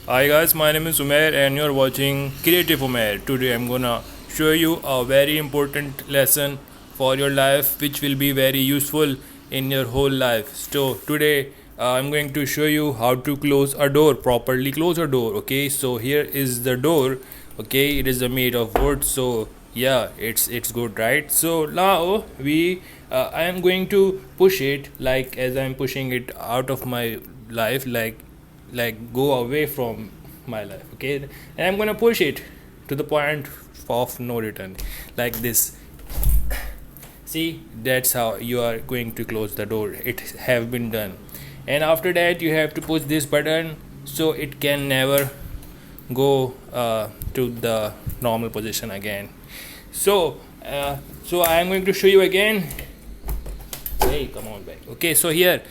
Hi guys, my name is Umair and you're watching Creative Umair. Today I'm gonna show you a very important lesson for your life which will be very useful in your whole life. So today I'm going to show you how to close a door, properly close a door. Okay, so here is the door. Okay, it is made of wood, so yeah, it's good, right? So now we I am going to push it like as I'm pushing it out of my life, like go away from my life. Okay, and I'm gonna push it to the point of no return, like this. See, that's how you are going to close the door. It have been done, and after that you have to push this button so it can never go to the normal position again. So I am going to show you again. Hey, come on back. Okay, so here,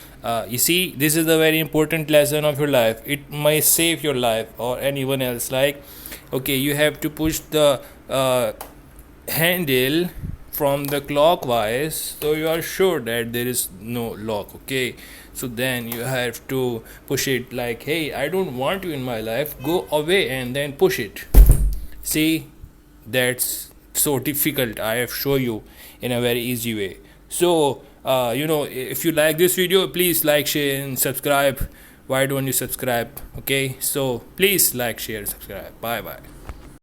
you see, this is the very important lesson of your life. It might save your life or anyone else. Like, okay, you have to push the handle from the clockwise, so you are sure that there is no lock. Okay, so then you have to push it like, hey, I don't want you in my life. Go away and then push it. See, that's so difficult. I have shown you in a very easy way. So if you like this video, please like, share and subscribe. Why don't you subscribe? Okay, so please like, share, subscribe. Bye bye.